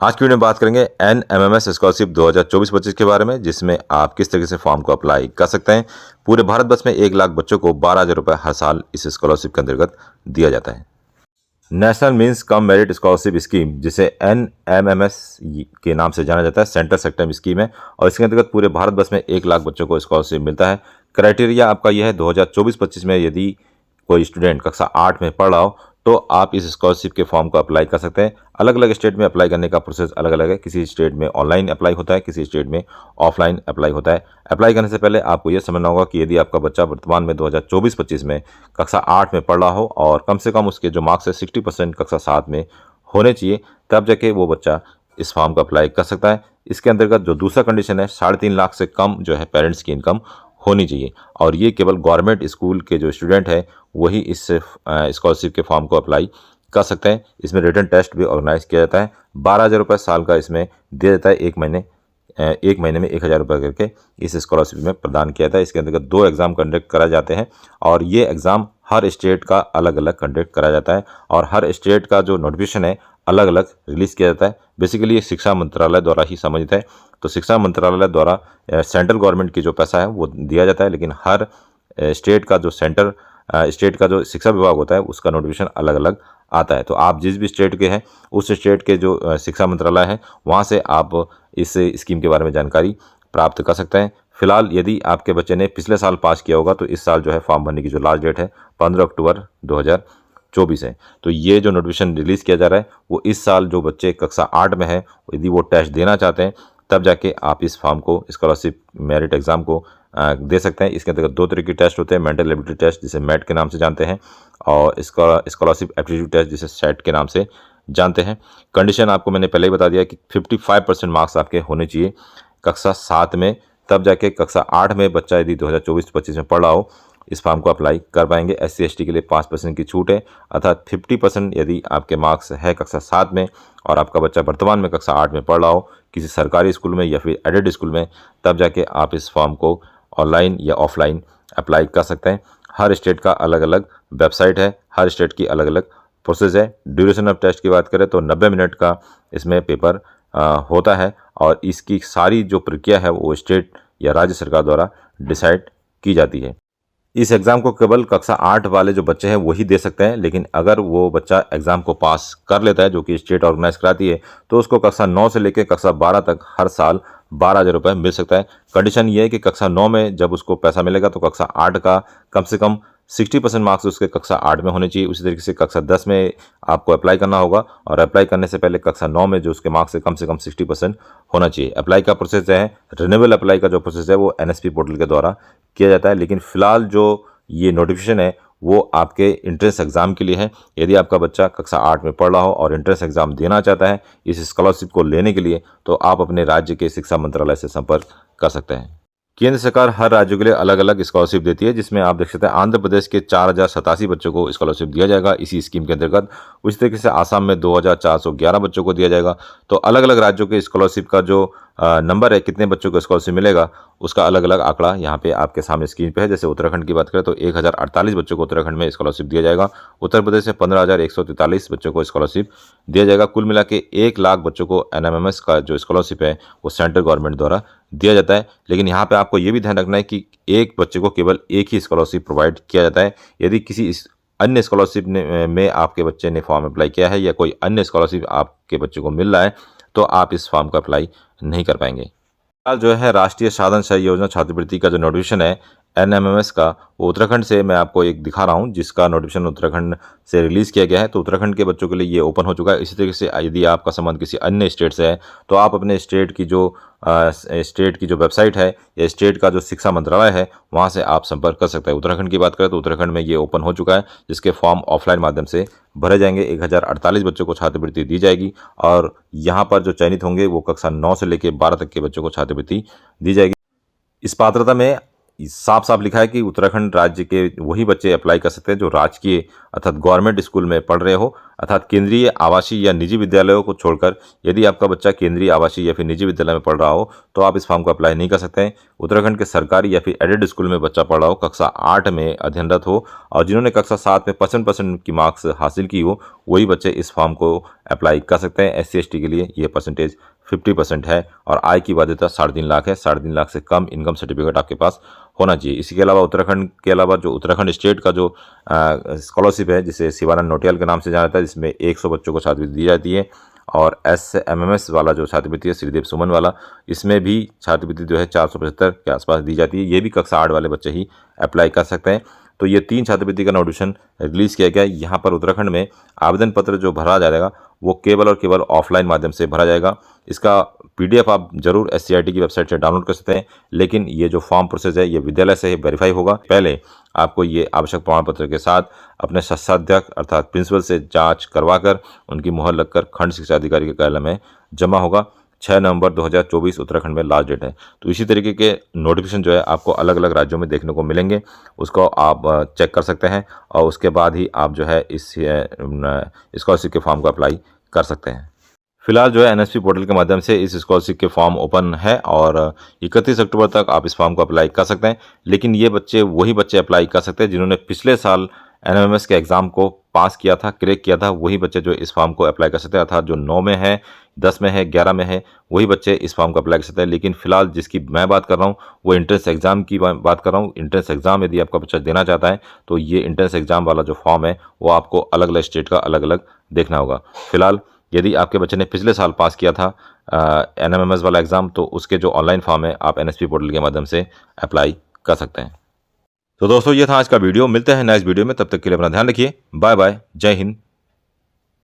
आज की वीडियो में बात करेंगे NMMS स्कॉलरशिप 2024-25 के बारे में, जिसमें आप किस तरीके से फॉर्म को अप्लाई कर सकते हैं। पूरे भारत वर्ष में 1 लाख बच्चों को 12,000 रुपये हर साल इस स्कॉलरशिप के अंतर्गत दिया जाता है। National means cum merit scholarship scheme, जिसे NMMS के नाम से जाना जाता है, सेंट्रल सेक्टर स्कीम है और इसके अंतर्गत पूरे भारत वर्ष में 1 लाख बच्चों को स्कॉलरशिप मिलता है। क्राइटेरिया आपका यह है 2024-25 में यदि कोई स्टूडेंट कक्षा 8 में पढ़ रहा हो तो आप इस स्कॉलरशिप के फॉर्म को अप्लाई कर सकते हैं। अलग अलग स्टेट में अप्लाई करने का प्रोसेस अलग अलग है। किसी स्टेट में ऑनलाइन अप्लाई होता है, किसी स्टेट में ऑफलाइन अप्लाई होता है। अप्लाई करने से पहले आपको यह समझना होगा कि यदि आपका बच्चा वर्तमान में 2024-25 में कक्षा 8 में पढ़ रहा हो और कम से कम उसके जो मार्क्स है 60% कक्षा 7 में होने चाहिए, तब जाके वो बच्चा इस फॉर्म को अप्लाई कर सकता है। इसके अंतर्गत जो दूसरा कंडीशन है, 3.5 लाख से कम जो है पेरेंट्स की इनकम होनी चाहिए और ये केवल गवर्नमेंट स्कूल के जो स्टूडेंट हैं वही इस स्कॉलरशिप के फॉर्म को अप्लाई कर सकते हैं। इसमें रिटन टेस्ट भी ऑर्गेनाइज किया जाता है। 12,000 रुपये साल का इसमें दिया जाता है। एक महीने में 1,000 रुपये करके इस स्कॉलरशिप में प्रदान किया जाता है। इसके अंतर्गत 2 एग्ज़ाम कंडक्ट कराए जाते हैं और ये एग्ज़ाम हर स्टेट का अलग अलग कंडक्ट कराया जाता है और हर स्टेट का जो नोटिफिकेशन है अलग अलग रिलीज़ किया जाता है। बेसिकली ये शिक्षा मंत्रालय द्वारा ही संबंधित है। तो शिक्षा मंत्रालय द्वारा सेंट्रल गवर्नमेंट की जो पैसा है वो दिया जाता है, लेकिन हर स्टेट का जो स्टेट का जो शिक्षा विभाग होता है उसका नोटिफिकेशन अलग अलग आता है। तो आप जिस भी स्टेट के हैं उस स्टेट के जो शिक्षा मंत्रालय है वहाँ से आप इस स्कीम के बारे में जानकारी प्राप्त कर सकते हैं। फिलहाल यदि आपके बच्चे ने पिछले साल पास किया होगा तो इस साल जो है फॉर्म भरने की जो लास्ट डेट है 15 अक्टूबर 2024 है। तो ये जो नोटिफिकेशन रिलीज़ किया जा रहा है वो इस साल जो बच्चे कक्षा 8 में है यदि वो टेस्ट देना चाहते हैं तब जाके आप इस फॉर्म को, स्कॉलरशिप मेरिट एग्ज़ाम को दे सकते हैं। इसके अंतर्गत 2 तरह के टेस्ट होते हैं, मेंटल एबिलिटी टेस्ट जिसे मैट के नाम से जानते हैं और स्कॉलरशिप एप्टीट्यूड टेस्ट जिसे सेट के नाम से जानते हैं। कंडीशन आपको मैंने पहले ही बता दिया कि 55% मार्क्स आपके होने चाहिए कक्षा 7 में, तब जाके कक्षा 8 में बच्चा यदि 2024-25 में पढ़ रहा हो इस फॉर्म को अप्लाई कर पाएंगे। SC/ST के लिए 5% की छूट है, अर्थात 50% यदि आपके मार्क्स है कक्षा 7 में और आपका बच्चा वर्तमान में कक्षा 8 में पढ़ रहा हो किसी सरकारी स्कूल में या फिर एडेड स्कूल में, तब जाके आप इस फॉर्म को ऑनलाइन या ऑफलाइन अप्लाई कर सकते हैं। हर स्टेट का अलग अलग वेबसाइट है, हर स्टेट की अलग अलग प्रोसेस है। ड्यूरेशन ऑफ टेस्ट की बात करें तो 90 मिनट का इसमें पेपर होता है और इसकी सारी जो प्रक्रिया है वो स्टेट या राज्य सरकार द्वारा डिसाइड की जाती है। इस एग्ज़ाम को केवल कक्षा 8 वाले जो बच्चे हैं वही दे सकते हैं, लेकिन अगर वो बच्चा एग्ज़ाम को पास कर लेता है जो कि स्टेट ऑर्गेनाइज कराती है तो उसको कक्षा 9 से लेकर कक्षा 12 तक हर साल 12,000 रुपये मिल सकता है। कंडीशन ये है कि कक्षा 9 में जब उसको पैसा मिलेगा तो कक्षा 8 का कम से कम 60% मार्क्स उसके कक्षा 8 में होने चाहिए। उसी तरीके से कक्षा 10 में आपको अप्लाई करना होगा और अप्लाई करने से पहले कक्षा 9 में जो उसके मार्क्स है कम से कम 60% होना चाहिए। अप्लाई का प्रोसेस है, रिन्यूएबल अप्लाई का जो प्रोसेस है वो NSP पोर्टल के द्वारा किया जाता है। लेकिन फिलहाल जो ये नोटिफिकेशन है वो आपके इंट्रेंस एग्ज़ाम के लिए है। यदि आपका बच्चा कक्षा 8 में पढ़ रहा हो और इंट्रेंस एग्ज़ाम देना चाहता है इस स्कॉलरशिप को लेने के लिए, तो आप अपने राज्य के शिक्षा मंत्रालय से संपर्क कर सकते हैं। केंद्र सरकार हर राज्यों के लिए अलग अलग स्कॉलरशिप देती है, जिसमें आप देख सकते हैं आंध्र प्रदेश के 4,087 बच्चों को स्कॉलरशिप दिया जाएगा इसी स्कीम के अंतर्गत। उसी तरीके से आसाम में 2,411 बच्चों को दिया जाएगा। तो अलग अलग राज्यों के स्कॉलरशिप का जो नंबर है, कितने बच्चों को स्कॉलरशिप मिलेगा, उसका अलग अलग आंकड़ा यहाँ पे आपके सामने स्क्रीन पे है। जैसे उत्तराखंड की बात करें तो 1,048 बच्चों को उत्तराखंड में स्कॉलरशिप दिया जाएगा। उत्तर प्रदेश में 15,143 बच्चों को स्कॉलरशिप दिया जाएगा। कुल मिला के 1 लाख बच्चों को NMMS का जो स्कॉलरशिप है वो सेंट्रल गवर्नमेंट द्वारा दिया जाता है। लेकिन यहाँ पे आपको ये भी ध्यान रखना है कि एक बच्चे को केवल एक ही स्कॉलरशिप प्रोवाइड किया जाता है। यदि किसी अन्य स्कॉलरशिप में आपके बच्चे ने फॉर्म अप्लाई किया है या कोई अन्य स्कॉलरशिप आपके बच्चे को मिल रहा है तो आप इस फॉर्म का अप्लाई नहीं कर पाएंगे। फिलहाल जो है राष्ट्रीय साधन सहायता योजना छात्रवृत्ति का जो नोटिफिकेशन है NMMS का, वो उत्तराखंड से मैं आपको एक दिखा रहा हूँ जिसका नोटिफिकेशन उत्तराखंड से रिलीज़ किया गया है। तो उत्तराखंड के बच्चों के लिए ये ओपन हो चुका है। इसी तरीके से यदि आपका संबंध किसी अन्य स्टेट से है तो आप अपने स्टेट की जो वेबसाइट है या स्टेट का जो शिक्षा मंत्रालय है वहाँ से आप संपर्क कर सकते हैं। उत्तराखंड की बात करें तो उत्तराखंड में ये ओपन हो चुका है, जिसके फॉर्म ऑफलाइन माध्यम से भरे जाएंगे। 1,048 बच्चों को छात्रवृत्ति दी जाएगी और यहाँ पर जो चयनित होंगे वो कक्षा 9 से लेकर 12 तक के बच्चों को छात्रवृत्ति दी जाएगी। इस पात्रता में साफ साफ लिखा है कि उत्तराखंड राज्य के वही बच्चे अप्लाई कर सकते हैं जो राजकीय अर्थात गवर्नमेंट स्कूल में पढ़ रहे हो, अर्थात केंद्रीय आवासीय या निजी विद्यालयों को छोड़कर यदि आपका बच्चा केंद्रीय आवासीय या फिर निजी विद्यालय में पढ़ रहा हो तो आप इस फॉर्म को अप्लाई नहीं कर सकते हैं। उत्तराखंड के सरकारी या फिर एडेड स्कूल में बच्चा पढ़ रहा हो, कक्षा 8 में अध्ययनरत हो और जिन्होंने कक्षा 7 में 55% की मार्क्स हासिल की हो, वही बच्चे इस फॉर्म को अप्लाई कर सकते हैं। SC/ST के लिए ये परसेंटेज 50% है और आय की बाध्यता 3.5 लाख है। 3.5 लाख से कम इनकम सर्टिफिकेट आपके पास होना चाहिए। इसी के अलावा उत्तराखंड के अलावा जो उत्तराखंड स्टेट का जो स्कॉलरशिप है जिसे शिवानंद नौटियाल के नाम से जाना जाता है, जिसमें 100 बच्चों को छात्रवृत्ति दी जाती है, और SMMS वाला जो छात्रवृत्ति है श्रीदेव सुमन वाला, इसमें भी छात्रवृत्ति जो है 475 के आसपास दी जाती है। ये भी कक्षा 8 वाले बच्चे ही अप्लाई कर सकते हैं। तो ये 3 छात्रवृत्ति का नोटिफिकेशन रिलीज़ किया गया है। यहाँ पर उत्तराखंड में आवेदन पत्र जो भरा जाएगा वो केवल और केवल ऑफलाइन माध्यम से भरा जाएगा। इसका PDF आप जरूर SCRT की वेबसाइट से डाउनलोड कर सकते हैं, लेकिन ये जो फॉर्म प्रोसेस है ये विद्यालय से वेरीफाई होगा। पहले आपको ये आवश्यक प्रमाण पत्र के साथ अपने शास्त्राध्यक्ष अर्थात प्रिंसिपल से जांच करवाकर उनकी मुहर लगकर खंड शिक्षा अधिकारी के कार्यालय में जमा होगा। 6 नवंबर 2024 उत्तराखंड में लास्ट डेट है। तो इसी तरीके के नोटिफिकेशन जो है आपको अलग अलग राज्यों में देखने को मिलेंगे, उसको आप चेक कर सकते हैं और उसके बाद ही आप जो है इस स्कॉलरशिप के फॉर्म को अप्लाई कर सकते हैं। फिलहाल जो है NSP पोर्टल के माध्यम से इस स्कॉलरशिप के फॉर्म ओपन है और 31 अक्टूबर तक आप इस फॉर्म को अप्लाई कर सकते हैं। लेकिन ये बच्चे वही बच्चे अप्लाई कर सकते हैं जिन्होंने पिछले साल NMMS के एग्ज़ाम को पास किया था, क्रैक किया था, वही बच्चे जो इस फॉर्म को अप्लाई कर सकते हैं। अर्थात जो 9 में है, 10 में है, 11 में है, वही बच्चे इस फॉर्म को अप्लाई कर सकते हैं। लेकिन फिलहाल जिसकी मैं बात कर रहा हूँ वो एंट्रेंस एग्ज़ाम की बात कर रहा हूँ। एंट्रेंस एग्ज़ाम यदि आपका बच्चा देना चाहता है तो ये एंट्रेंस एग्ज़ाम वाला जो फॉर्म है वो आपको अलग अलग स्टेट का अलग अलग देखना होगा। फिलहाल यदि आपके बच्चे ने पिछले साल पास किया था NMMS वाला एग्ज़ाम तो उसके जो ऑनलाइन फॉर्म है आप NSP पोर्टल के माध्यम से अप्लाई कर सकते हैं। तो दोस्तों ये था आज का वीडियो। मिलते हैं नेक्स्ट वीडियो में, तब तक के लिए अपना ध्यान रखिए। बाय बाय, जय हिंद,